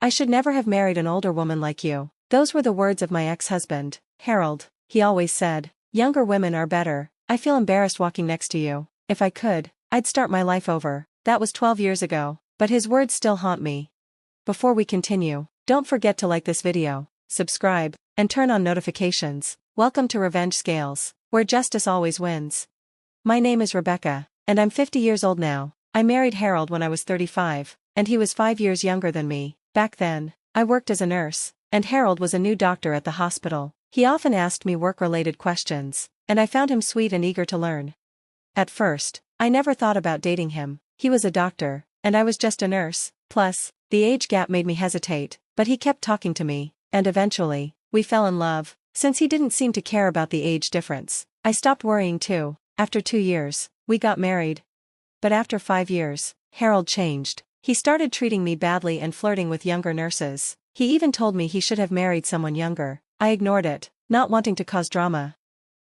I should never have married an older woman like you. Those were the words of my ex-husband, Harold. He always said, younger women are better. I feel embarrassed walking next to you. If I could, I'd start my life over. That was 12 years ago, but his words still haunt me. Before we continue, don't forget to like this video, subscribe, and turn on notifications. Welcome to Revenge Scales, where justice always wins. My name is Rebecca, and I'm 50 years old now. I married Harold when I was 35, and he was 5 years younger than me. Back then, I worked as a nurse, and Harold was a new doctor at the hospital. He often asked me work-related questions, and I found him sweet and eager to learn. At first, I never thought about dating him. He was a doctor, and I was just a nurse. Plus, the age gap made me hesitate, but he kept talking to me, and eventually, we fell in love. Since he didn't seem to care about the age difference, I stopped worrying too. After 2 years, we got married. But after 5 years, Harold changed. He started treating me badly and flirting with younger nurses. He even told me he should have married someone younger. I ignored it, not wanting to cause drama.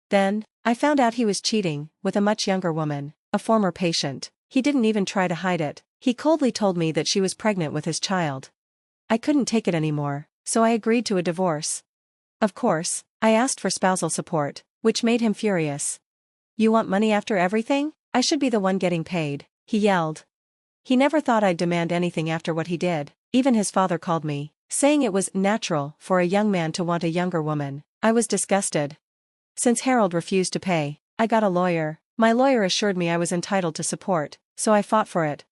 Then, I found out he was cheating with a much younger woman, a former patient. He didn't even try to hide it. He coldly told me that she was pregnant with his child. I couldn't take it anymore, so I agreed to a divorce. Of course, I asked for spousal support, which made him furious. You want money after everything? I should be the one getting paid, he yelled. He never thought I'd demand anything after what he did. Even his father called me, saying it was natural for a young man to want a younger woman. I was disgusted. Since Harold refused to pay, I got a lawyer. My lawyer assured me I was entitled to support, so I fought for it.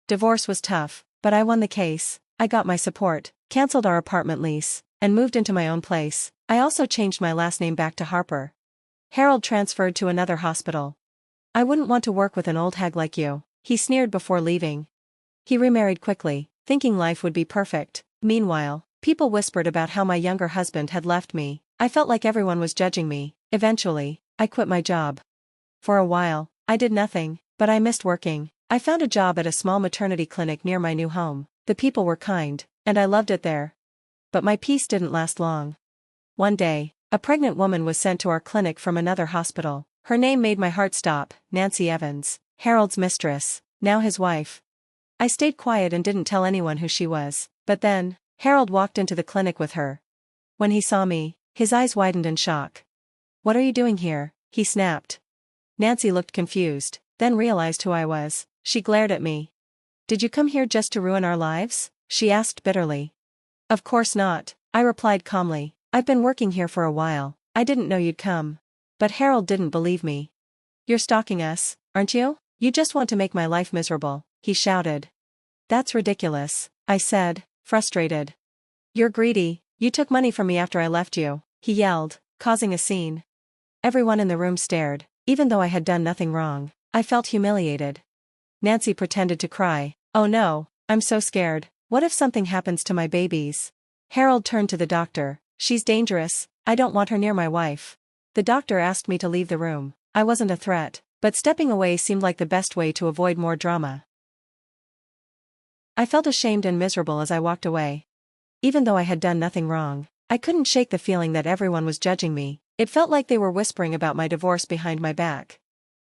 Divorce was tough, but I won the case. I got my support, canceled our apartment lease, and moved into my own place. I also changed my last name back to Harper. Harold transferred to another hospital. I wouldn't want to work with an old hag like you, he sneered before leaving. He remarried quickly, thinking life would be perfect. Meanwhile, people whispered about how my younger husband had left me. I felt like everyone was judging me. Eventually, I quit my job. For a while, I did nothing, but I missed working. I found a job at a small maternity clinic near my new home. The people were kind, and I loved it there. But my peace didn't last long. One day, a pregnant woman was sent to our clinic from another hospital. Her name made my heart stop, Nancy Evans, Harold's mistress, now his wife. I stayed quiet and didn't tell anyone who she was, but then, Harold walked into the clinic with her. When he saw me, his eyes widened in shock. What are you doing here? He snapped. Nancy looked confused, then realized who I was. She glared at me. Did you come here just to ruin our lives? She asked bitterly. Of course not, I replied calmly. I've been working here for a while. I didn't know you'd come. But Harold didn't believe me. You're stalking us, aren't you? You just want to make my life miserable, he shouted. That's ridiculous, I said, frustrated. You're greedy. You took money from me after I left you, he yelled, causing a scene. Everyone in the room stared. Even though I had done nothing wrong, I felt humiliated. Nancy pretended to cry. Oh no, I'm so scared. What if something happens to my babies? Harold turned to the doctor. She's dangerous. I don't want her near my wife. The doctor asked me to leave the room. I wasn't a threat, but stepping away seemed like the best way to avoid more drama. I felt ashamed and miserable as I walked away. Even though I had done nothing wrong, I couldn't shake the feeling that everyone was judging me. It felt like they were whispering about my divorce behind my back.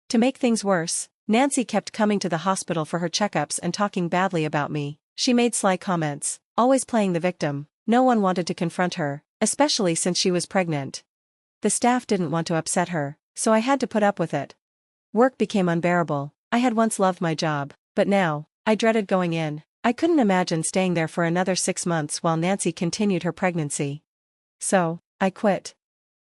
To make things worse, Nancy kept coming to the hospital for her checkups and talking badly about me. She made sly comments, always playing the victim. No one wanted to confront her, especially since she was pregnant. The staff didn't want to upset her, so I had to put up with it. Work became unbearable. I had once loved my job, but now, I dreaded going in. I couldn't imagine staying there for another 6 months while Nancy continued her pregnancy. So, I quit.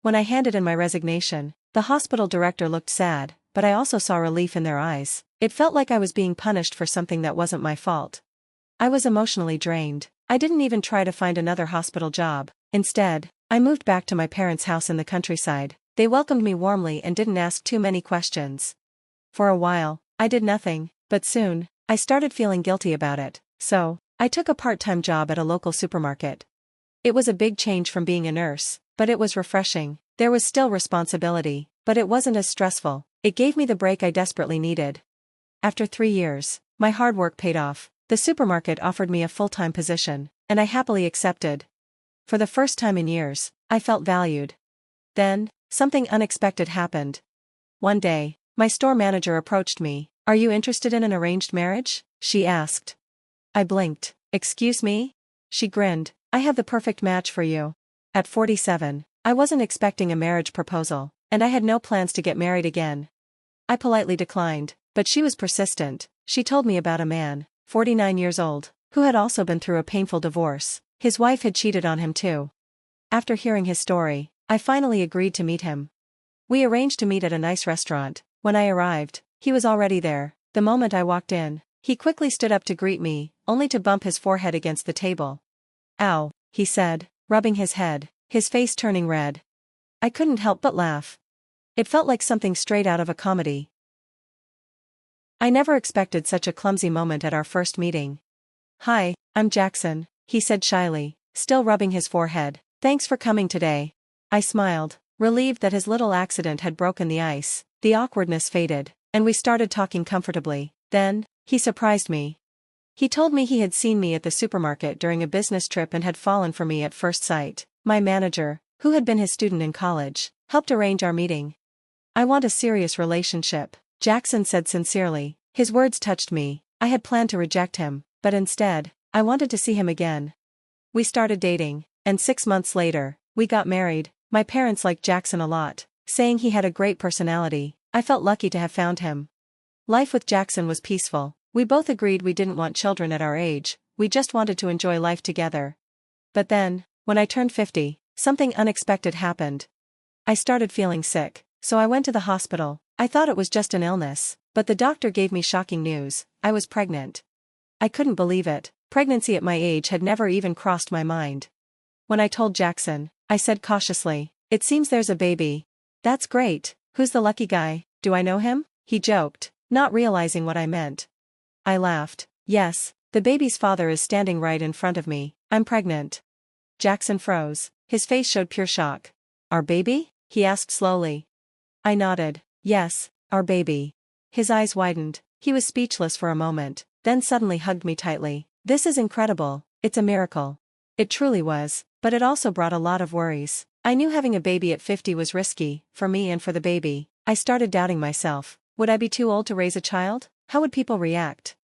When I handed in my resignation, the hospital director looked sad, but I also saw relief in their eyes. It felt like I was being punished for something that wasn't my fault. I was emotionally drained. I didn't even try to find another hospital job. Instead, I moved back to my parents' house in the countryside. They welcomed me warmly and didn't ask too many questions. For a while, I did nothing, but soon, I started feeling guilty about it. So, I took a part-time job at a local supermarket. It was a big change from being a nurse, but it was refreshing. There was still responsibility, but it wasn't as stressful. It gave me the break I desperately needed. After 3 years, my hard work paid off. The supermarket offered me a full-time position, and I happily accepted. For the first time in years, I felt valued. Then, something unexpected happened. One day, my store manager approached me. Are you interested in an arranged marriage? She asked. I blinked. Excuse me? She grinned. I have the perfect match for you. At 47, I wasn't expecting a marriage proposal, and I had no plans to get married again. I politely declined, but she was persistent. She told me about a man, 49 years old, who had also been through a painful divorce. His wife had cheated on him too. After hearing his story, I finally agreed to meet him. We arranged to meet at a nice restaurant. When I arrived, he was already there. The moment I walked in, he quickly stood up to greet me, only to bump his forehead against the table. "Ow," he said, rubbing his head, his face turning red. I couldn't help but laugh. It felt like something straight out of a comedy. I never expected such a clumsy moment at our first meeting. "Hi, I'm Jackson," he said shyly, still rubbing his forehead. "Thanks for coming today." I smiled, relieved that his little accident had broken the ice. The awkwardness faded, and we started talking comfortably. Then, he surprised me. He told me he had seen me at the supermarket during a business trip and had fallen for me at first sight. My manager, who had been his student in college, helped arrange our meeting. "I want a serious relationship," Jackson said sincerely. His words touched me. I had planned to reject him, but instead, I wanted to see him again. We started dating, and 6 months later, we got married. My parents liked Jackson a lot, saying he had a great personality. I felt lucky to have found him. Life with Jackson was peaceful. We both agreed we didn't want children at our age, we just wanted to enjoy life together. But then, when I turned 50, something unexpected happened. I started feeling sick, so I went to the hospital. I thought it was just an illness, but the doctor gave me shocking news. I was pregnant. I couldn't believe it. Pregnancy at my age had never even crossed my mind. When I told Jackson, I said cautiously, "It seems there's a baby." "That's great. Who's the lucky guy? Do I know him?" He joked, not realizing what I meant. I laughed. "Yes, the baby's father is standing right in front of me. I'm pregnant." Jackson froze. His face showed pure shock. "Our baby?" he asked slowly. I nodded. "Yes, our baby." His eyes widened. He was speechless for a moment, then suddenly hugged me tightly. "This is incredible. It's a miracle." It truly was, but it also brought a lot of worries. I knew having a baby at 50 was risky, for me and for the baby. I started doubting myself. Would I be too old to raise a child? How would people react?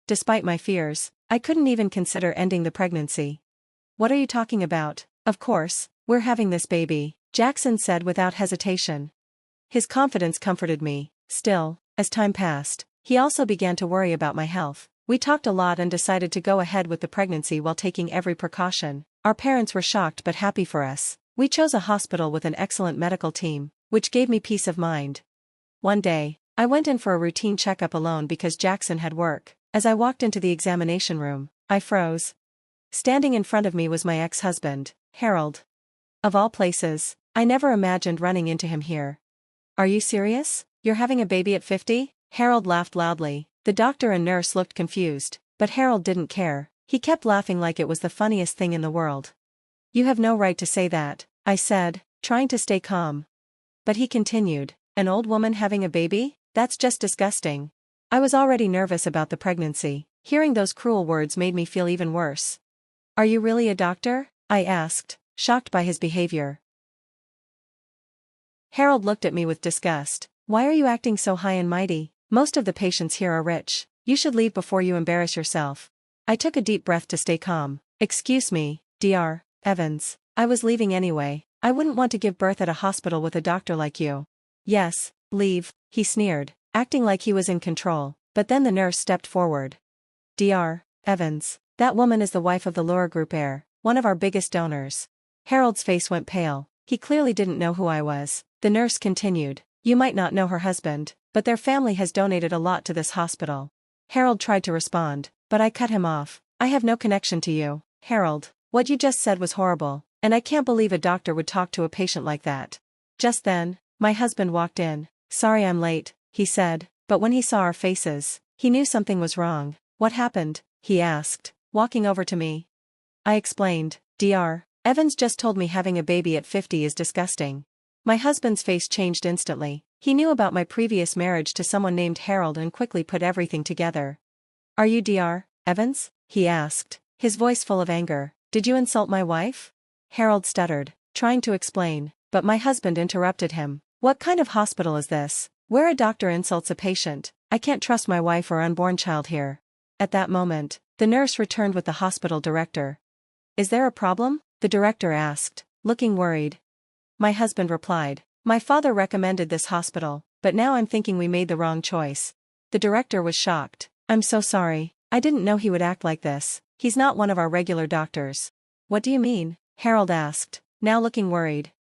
Despite my fears, I couldn't even consider ending the pregnancy. "What are you talking about? Of course, we're having this baby," Jackson said without hesitation. His confidence comforted me. Still, as time passed, he also began to worry about my health. We talked a lot and decided to go ahead with the pregnancy while taking every precaution. Our parents were shocked but happy for us. We chose a hospital with an excellent medical team, which gave me peace of mind. One day, I went in for a routine checkup alone because Jackson had work. As I walked into the examination room, I froze. Standing in front of me was my ex-husband, Harold. Of all places, I never imagined running into him here. "Are you serious? You're having a baby at 50? Harold laughed loudly. The doctor and nurse looked confused, but Harold didn't care. He kept laughing like it was the funniest thing in the world. "You have no right to say that," I said, trying to stay calm. But he continued, "An old woman having a baby? That's just disgusting." I was already nervous about the pregnancy. Hearing those cruel words made me feel even worse. "Are you really a doctor?" I asked, shocked by his behavior. Harold looked at me with disgust. "Why are you acting so high and mighty? Most of the patients here are rich. You should leave before you embarrass yourself." I took a deep breath to stay calm. "Excuse me, Dr. Evans. I was leaving anyway. I wouldn't want to give birth at a hospital with a doctor like you." "Yes, leave," he sneered, acting like he was in control, but then the nurse stepped forward. "Dr. Evans, that woman is the wife of the Laura Group heir, one of our biggest donors." Harold's face went pale. He clearly didn't know who I was. The nurse continued, "You might not know her husband, but their family has donated a lot to this hospital." Harold tried to respond, but I cut him off. "I have no connection to you, Harold. What you just said was horrible, and I can't believe a doctor would talk to a patient like that." Just then, my husband walked in. "Sorry I'm late," he said, but when he saw our faces, he knew something was wrong. "What happened?" he asked, walking over to me. I explained, "Dr. Evans just told me having a baby at 50 is disgusting." My husband's face changed instantly. He knew about my previous marriage to someone named Harold and quickly put everything together. "Are you Dr. Evans?" he asked, his voice full of anger. "Did you insult my wife?" Harold stuttered, trying to explain, but my husband interrupted him. "What kind of hospital is this, where a doctor insults a patient? I can't trust my wife or unborn child here." At that moment, the nurse returned with the hospital director. Is there a problem? The director asked, looking worried. My husband replied. My father recommended this hospital, but now I'm thinking we made the wrong choice. The director was shocked. I'm so sorry. I didn't know he would act like this. He's not one of our regular doctors. What do you mean? Harold asked, now looking worried.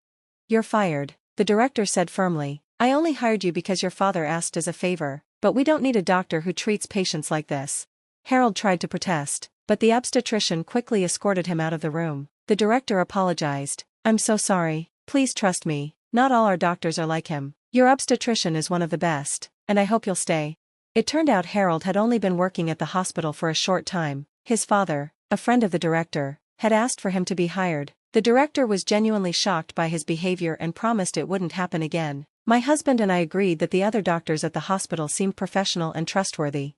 You're fired, the director said firmly. I only hired you because your father asked as a favor, but we don't need a doctor who treats patients like this. Harold tried to protest, but the obstetrician quickly escorted him out of the room. The director apologized. I'm so sorry. Please trust me. Not all our doctors are like him. Your obstetrician is one of the best, and I hope you'll stay. It turned out Harold had only been working at the hospital for a short time. His father, a friend of the director, had asked for him to be hired. The director was genuinely shocked by his behavior and promised it wouldn't happen again. My husband and I agreed that the other doctors at the hospital seemed professional and trustworthy.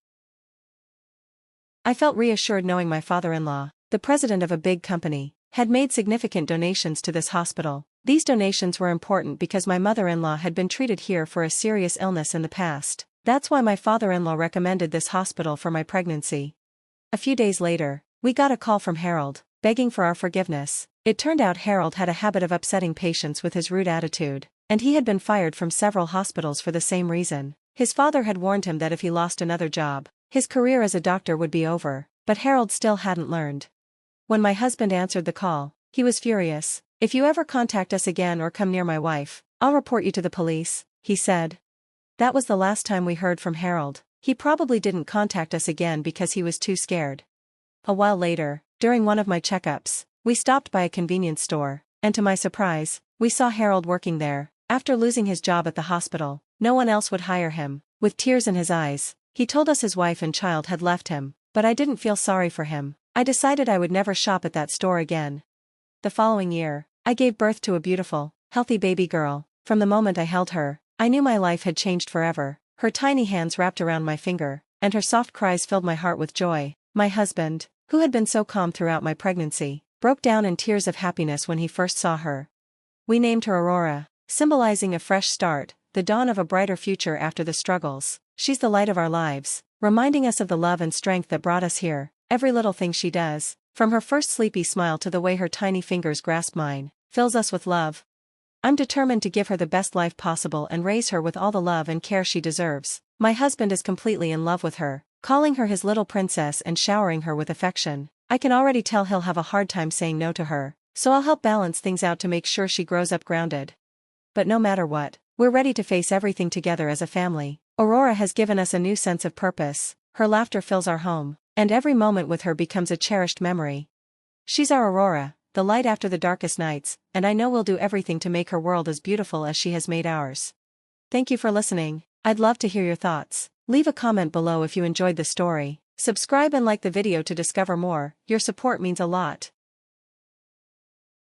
I felt reassured knowing my father-in-law, the president of a big company, had made significant donations to this hospital. These donations were important because my mother-in-law had been treated here for a serious illness in the past. That's why my father-in-law recommended this hospital for my pregnancy. A few days later, we got a call from Harold, begging for our forgiveness. It turned out Harold had a habit of upsetting patients with his rude attitude, and he had been fired from several hospitals for the same reason. His father had warned him that if he lost another job, his career as a doctor would be over, but Harold still hadn't learned. When my husband answered the call, he was furious. If you ever contact us again or come near my wife, I'll report you to the police, he said. That was the last time we heard from Harold. He probably didn't contact us again because he was too scared. A while later, during one of my checkups, we stopped by a convenience store, and to my surprise, we saw Harold working there. After losing his job at the hospital, no one else would hire him. With tears in his eyes, he told us his wife and child had left him, but I didn't feel sorry for him. I decided I would never shop at that store again. The following year, I gave birth to a beautiful, healthy baby girl. From the moment I held her, I knew my life had changed forever. Her tiny hands wrapped around my finger, and her soft cries filled my heart with joy. My husband, who had been so calm throughout my pregnancy, broke down in tears of happiness when he first saw her. We named her Aurora, symbolizing a fresh start, the dawn of a brighter future after the struggles. She's the light of our lives, reminding us of the love and strength that brought us here. Every little thing she does, from her first sleepy smile to the way her tiny fingers grasp mine, fills us with love. I'm determined to give her the best life possible and raise her with all the love and care she deserves. My husband is completely in love with her, calling her his little princess and showering her with affection. I can already tell he'll have a hard time saying no to her, so I'll help balance things out to make sure she grows up grounded. But no matter what, we're ready to face everything together as a family. Aurora has given us a new sense of purpose. Her laughter fills our home, and every moment with her becomes a cherished memory. She's our Aurora, the light after the darkest nights, and I know we'll do everything to make her world as beautiful as she has made ours. Thank you for listening. I'd love to hear your thoughts. Leave a comment below if you enjoyed the story. Subscribe and like the video to discover more. Your support means a lot.